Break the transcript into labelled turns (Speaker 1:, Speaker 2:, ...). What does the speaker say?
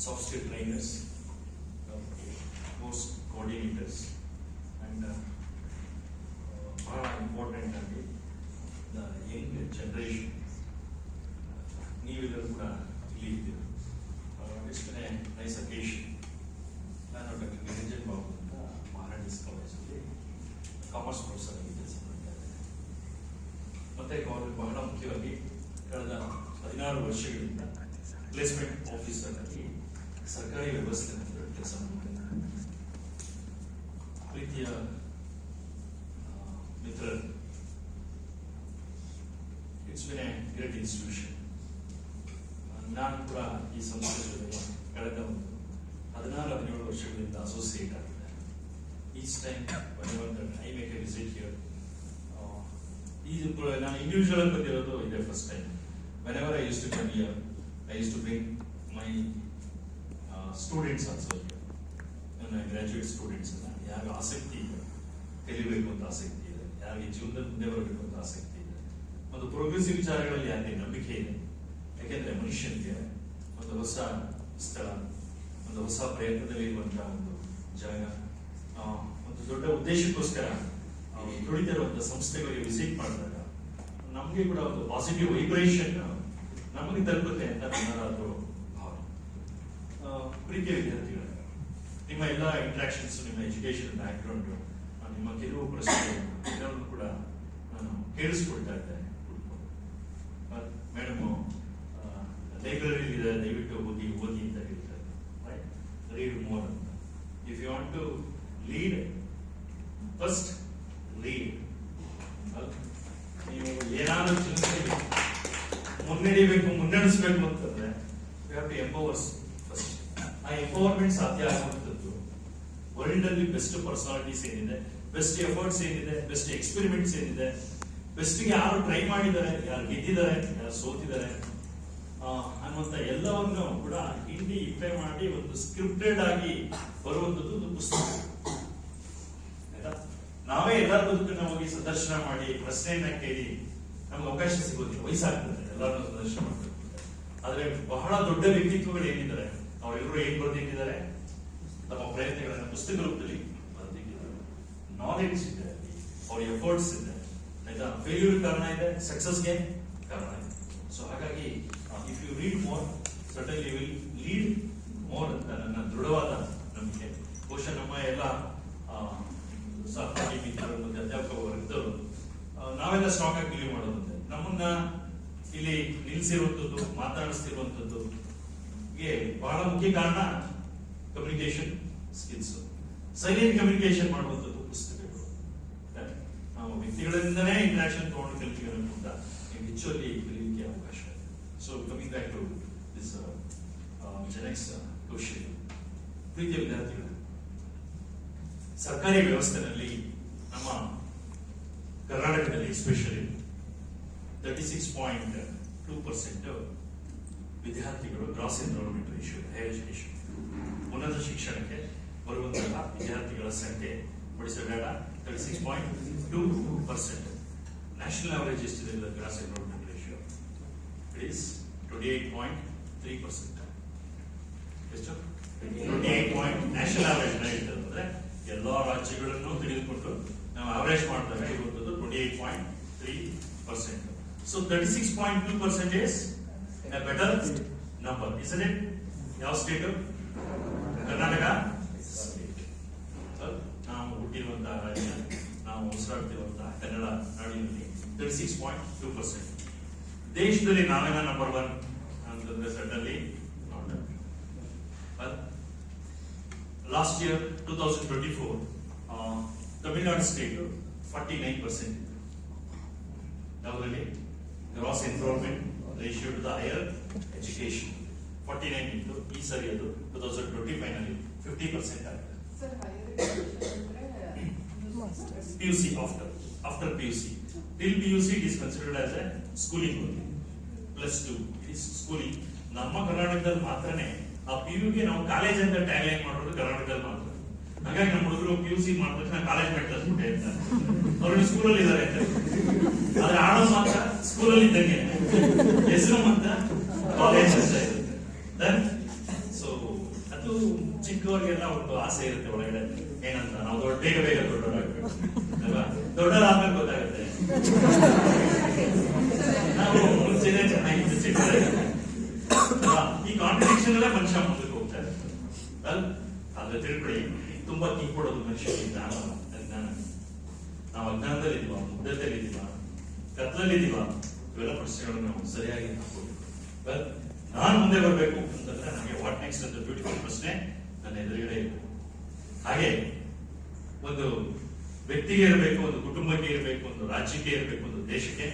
Speaker 1: soft skill trainers, course coordinators, and very important ಆಗಿ the young generation. ನೀವೆಲ್ಲರೂ ಕೂಡ ಇಲ್ಲಿ ಇದ್ದೀರ. It's been a nice occasion. ನಾನು ಡಾಕ್ಟರ್ ನಿರಂಜನ್ ಬಾಬು ಅಂತ ಮಹಾರಾಜಾಸ್ ಕಾಲೇಜಲ್ಲಿ ಕಾಮರ್ಸ್ ಪ್ರೊಫೆಸರ್ ಆಗಿ ಕೆಲಸ ಮಾಡ್ತಾ ಇದ್ದೇನೆ. ಮತ್ತೆ ಬಹಳ ಮುಖ್ಯವಾಗಿ ಕಳೆದ 16 ವರ್ಷಗಳಿಂದ ಪ್ಲೇಸ್ಮೆಂಟ್ ಆಫೀಸರ್ ಆಗಿ ಸರ್ಕಾರಿ ವ್ಯವಸ್ಥೆಯಲ್ಲಿ ಕೆಲಸ ಮಾಡ್ತಾ ಇದ್ದೇನೆ. ಪ್ರೀತಿಯ ಮಿತ್ರರು, it's been A great institution. ನಾನು ಕೂಡ ಈ ಸಂಸ್ಥೆ ಜೊತೆ ಕಳೆದ 16-17 ವರ್ಷಗಳಿಂದ ಅಸೋಸಿಯೇಟ್ ಆಗಿದೆ. Each time I make a visit here. ನಾನು ಇಂಡಿವಿಜುವಲ್ ಆಗಿ ಬಂದಿರೋದು ಇದೆ first time. Whenever I use to come here, I use to bring my students also. ನನ್ನ ಗ್ರಾಜುಯೇಟ್ ಸ್ಟೂಡೆಂಟ್ಸ್ ಅನ್ನ ಯಾರು ಆಸಕ್ತಿ ಇದೆ, ಕಲಿಬೇಕು ಅಂತ ಆಸಕ್ತಿ ಇದೆ, ಯಾರಿಗೆ ಜೀವನದಲ್ಲಿ ಮುಂದೆ ಬರಬೇಕು ಅಂತ ಆಸಕ್ತಿ ಇದೆ, ಒಂದು ಪ್ರೋಗ್ರೆಸಿವ್ ವಿಚಾರಗಳಲ್ಲಿ ಯಾರಿಗೆ ನಂಬಿಕೆ ಇದೆ. ಯಾಕೆಂದ್ರೆ ಮನುಷ್ಯನಿಗೆ ಒಂದು ಹೊಸ ಸ್ಥಳ, ಒಂದು ಹೊಸ ಪ್ರಯತ್ನದಲ್ಲಿ ಇರುವಂತಹ ಒಂದು ಜಾಗ, ಒಂದು ದೊಡ್ಡ ಉದ್ದೇಶಕ್ಕೋಸ್ಕರ ದುಡಿತಿರುವಂತಹ ಸಂಸ್ಥೆಗಳಿಗೆ ವಿಸಿಟ್ ಮಾಡಿದಾಗ ನಮಗೆ ಕೂಡ ಒಂದು ಪಾಸಿಟಿವ್ ವೈಬ್ರೇಷನ್ ನಮಗೆ ತಲುಪುತ್ತೆ ಅಂತ ನನ್ನದಾದ್ರು ಭಾವನೆ. ಪ್ರೀತಿಯ ವಿದ್ಯಾರ್ಥಿಗಳೇ, ನಿಮ್ಮ ಎಲ್ಲ ಇಂಟ್ರಾಕ್ಷನ್ಸ್, ನಿಮ್ಮ ಎಜುಕೇಶನ್ ಬ್ಯಾಕ್ಗ್ರೌಂಡ್, ನಿಮ್ಮ ಕೆಲವು ಪ್ರಶ್ನೆಗಳು ಎಲ್ಲವನ್ನು ಕೂಡ ನಾನು ಕೇಳಿಸ್ಕೊಳ್ತಾ ಇದ್ದೇನೆ. ಮೇಡಮ್ ಲೈಬ್ರರಿ ಇದೆ, ದಯವಿಟ್ಟು ಓದಿ ಅಂತ ಹೇಳ್ತಾರೆ. ರೈಟ್, ರೀಡ್ ಮೋರ್ ಅಂತ. If you want to lead, first read. ನೀವು ಏನಾದರೂ ಚಿಂತನೆ ಮುನ್ನಡೆಯಬೇಕು, ಮುನ್ನಡೆಸಬೇಕು ಅಂತಂದ್ರೆ you have to empowers first. ಆ ಎಂಪವರ್ಮೆಂಟ್ ಸಾಧ್ಯ ಆಗುವಂಥದ್ದು ವರ್ಲ್ಡ್ ಅಲ್ಲಿ ಬೆಸ್ಟ್ ಪರ್ಸನಾಲಿಟೀಸ್ ಏನಿದೆ, ಬೆಸ್ಟ್ ಎಫರ್ಟ್ಸ್ ಏನಿದೆ, ಬೆಸ್ಟ್ ಎಕ್ಸ್ಪೆರಿಮೆಂಟ್ಸ್ ಏನಿದೆ, ಬೆಸ್ಟ್ ಯಾರು ಟ್ರೈ ಮಾಡಿದ್ದಾರೆ, ಯಾರು ಗೆದ್ದಿದ್ದಾರೆ, ಯಾರು ಸೋತಿದ್ದಾರೆ ಅನ್ನುವಂತ ಎಲ್ಲವನ್ನು ಕೂಡ ಹಿಂಡಿ ಇಪ್ಪೆ ಮಾಡಿ ಒಂದು ಸ್ಕ್ರಿಪ್ಟೆಡ್ ಆಗಿ ಬರುವಂತದ್ದು ಒಂದು ಪುಸ್ತಕ. ಆಯ್ತಾ? ನಾವೇ ಎಲ್ಲರ ಬದುಕನ್ನ ಹೋಗಿ ಸಂದರ್ಶನ ಮಾಡಿ ಪ್ರಶ್ನೆಯನ್ನ ಕೇಳಿ ನಮ್ಗೆ ಅವಕಾಶ ಸಿಗೋದಿಲ್ಲ, ವಯಸ್ಸಾಗ್ತದೆ ಎಲ್ಲರನ್ನೂ ಸಂದರ್ಶನ ಮಾಡಬೇಕು. ಆದ್ರೆ ಬಹಳ ದೊಡ್ಡ ವ್ಯಕ್ತಿತ್ವಗಳು ಏನಿದ್ದಾರೆ, ಅವರೆಲ್ಲರೂ ಏನ್ ಬರೆದಿಟ್ಟಿದ್ದಾರೆ, ತಮ್ಮ ಪ್ರಯತ್ನಗಳನ್ನ ಪುಸ್ತಕ ರೂಪದಲ್ಲಿ ಬರೆದಿಟ್ಟಿದ್ದಾರೆ. ನಾಲೆಡ್ಜ್ ಇದೆ, ಅವ್ರ ಎಫರ್ಟ್ಸ್ ಇದೆ. ಆಯ್ತಾ? ಫೇಲ್ಯೂರ್ ಕಾರಣ ಇದೆ, ಸಕ್ಸಸ್ಗೆ ಕಾರಣ ಇದೆ. ಸೊ ಹಾಗಾಗಿ if you read more, certainly you will lead more ಅಂತ ನನ್ನ ದೃಢವಾದ ನಂಬಿಕೆ. ಬಹುಶಃ ನಮ್ಮ ಎಲ್ಲ ಸಹಪಾಠಿ ಮಿತ್ರರು ಮತ್ತು ಅಧ್ಯಾಪಕ ವರ್ಗದವರು ನಾವೆಲ್ಲ ಸ್ಟ್ರಾಂಗ್ ಆಗಿ ಬಿಲೀವ್ ಮಾಡೋದಂತೆ, ನಮ್ಮನ್ನ ಇಲ್ಲಿ ನಿಲ್ಲಿಸಿರುವಂಥದ್ದು, ಮಾತಾಡಿಸ್ತಿರುವಂಥದ್ದು ಬಹಳ ಮುಖ್ಯ ಕಾರಣ ಕಮ್ಯುನಿಕೇಶನ್ ಸ್ಕಿಲ್ಸ್. ಸೈಲೆಂಟ್ ಕಮ್ಯುನಿಕೇಶನ್ ಮಾಡುವಂಥದ್ದು ಪುಸ್ತಕಗಳು. ನಾವು ವ್ಯಕ್ತಿಗಳಿಂದನೇ ಇಂಟ್ರಾಕ್ಷನ್ ತಗೊಂಡು ಕಲಿತೀವಿ ಅನ್ನೋದ್ರಿಂದ ನೀವು ಹೆಚ್ಚುವಲ್ಲಿ ಕಲಿಯಲಿಕ್ಕೆ ಅವಕಾಶ ಇದೆ. So coming back to this ಜೆನೆಕ್ಸ್ ಕ್ವಶನ್. ಪ್ರೀತಿಯ ವಿದ್ಯಾರ್ಥಿಗಳು, ಸರ್ಕಾರಿ ವ್ಯವಸ್ಥೆಯಲ್ಲಿ ನಮ್ಮ ಕರ್ನಾಟಕದಲ್ಲಿ ಎಸ್ಪೆಷಲಿ 36.2% ವಿದ್ಯಾರ್ಥಿಗಳು gross enrolment ratio, higher education, ಉನ್ನತ ಶಿಕ್ಷಣಕ್ಕೆ ಬರುವಂತಹ ವಿದ್ಯಾರ್ಥಿಗಳ ಸಂಖ್ಯೆ ಪಡಿಸಬೇಡ 36.2%. ನ್ಯಾಷನಲ್ ಆವರೇಜ್ ಎಷ್ಟಿದೆ gross enrolment ratio? It is 28.3%. ಎಷ್ಟು? 28 ನ್ಯಾಷನಲ್ ಆವರೇಜ್ ಹೇಳ್ತದಂದ್ರೆ ಎಲ್ಲಾ ರಾಜ್ಯಗಳನ್ನು ತೆಗೆದುಕೊಂಡು ನಾವು ಆವರೇಜ್ ಮಾಡಿದಾಗ ಇರುವಂತದ್ದು 28.3%. So 36.2% is a better number, isn't it? ಯಾವ ಸ್ಟೇಟ್? ಕರ್ನಾಟಕ ಸ್ಟೇಟ್. ನಾವು ಹುಟ್ಟಿರುವಂತಹ ರಾಜ್ಯ, ನಾವು ಉಸಿರಾಡ್ತಿರುವಂತಹ ಕನ್ನಡ ನಾಡಿನಲ್ಲಿ 36.2%. ದೇಶದಲ್ಲಿ ನಾವೇನ ನಂಬರ್ 1 ಅಂತಂದ್ರೆ suddenly last year 2024 Tamil Nadu state 49%. ಯಾವುದರಲ್ಲಿ? Gross enrolment ratio to the higher education 49 ಇತ್ತು. ಈ ಸರಿ ಅದು 2025 ನಲ್ಲಿ 50% ಆಗಿದೆ. PUC, after PUC, till PUC it is considered as a schooling only. +2 it is schooling. ನಮ್ಮ ಕರ್ನಾಟಕದಲ್ಲಿ ಮಾತ್ರನೇ ಆ PU ಗೆ ನಾವು ಕಾಲೇಜ್ ಅಂತ ಟ್ಯಾಗ್ ಲೈನ್ ಮಾಡೋದು ಕರ್ನಾಟಕದಲ್ಲಿ ಮಾತ್ರ. ಹಾಗಾಗಿ ನಮ್ಮ ಹುಡುಗರು PUC ಮಾಡಿದ ತಕ್ಷಣ ಕಾಲೇಜ್ ಮಾಡ್ತಾರೆ ಅಂತ ಅವ್ರಿಗೆ ಸ್ಕೂಲಲ್ಲಿ ಇದ್ದಾರೆ ಅಂತ. ಆದ್ರೆ ಆಡೋದು ಮಾತ್ರ ಸ್ಕೂಲಲ್ಲಿ ಇದ್ದಂಗೆ, ಹೆಸರು ಮಾತ್ರ ಕಾಲೇಜ್ ಅಂತ ಇರುತ್ತೆ. ಸೊ ಅದು ಚಿಕ್ಕವರಿಗೆಲ್ಲ ಒಂದು ಆಸೆ ಇರುತ್ತೆ ಒಳಗಡೆ, ಏನಂತ ನಾವು ಬೇಗ ಬೇಗ ದೊಡ್ಡವರಾಗಬೇಕು ಅಲ್ವಾ. ದೊಡ್ಡವರಾದ್ಮೇಲೆ ಗೊತ್ತಾಗುತ್ತೆ ನಾವು ಮುಂಚೆನೆ ಚೆನ್ನಾಗಿದ್ದು ಚಿಕ್ಕವರಾಗಿದ್ದೆ. ಈ ಕಾಂಟ್ರಡಿಕ್ಷನ್ ಅಲ್ಲೇ ಮನುಷ್ಯ ಮುಂದಕ್ಕೆ ಹೋಗ್ತಾ ಇರ್ತಾರೆ. ಆದ್ರೆ ತಿಳ್ಕೊಳ್ಳಿ, ತುಂಬಾ ಕೀ ಕೊಡೋದು ಮನುಷ್ಯನಿಗೆ ಜ್ಞಾನ. ನಾವು ಅಜ್ಞಾನದಲ್ಲಿ ಇದೀವ, ಮುಗ್ಧತೆಯಲ್ಲಿ ಇದೀವ, ಕತ್ಲಲ್ಲಿ ಇದೀವ, ಇವೆಲ್ಲ ಪ್ರಶ್ನೆಗಳನ್ನು ನಾವು ಸರಿಯಾಗಿ ಹಾಕೋಬೇಕು. ನಾನು ಮುಂದೆ ಬರಬೇಕು ಅಂತಂದ್ರೆ ನನಗೆ ವಾಟ್ ನೆಕ್ಸ್ಟ್ ಅಂತ ಬ್ಯೂಟಿಫುಲ್ ಪ್ರಶ್ನೆ ನನ್ನ ಎದುರುಗಡೆ ಇರಬೇಕು. ಹಾಗೆ ಒಂದು ವ್ಯಕ್ತಿಗೆ ಇರಬೇಕು, ಒಂದು ಕುಟುಂಬಕ್ಕೆ ಇರಬೇಕು, ಒಂದು ರಾಜ್ಯಕ್ಕೆ ಇರಬೇಕು, ಒಂದು ದೇಶಕ್ಕೆ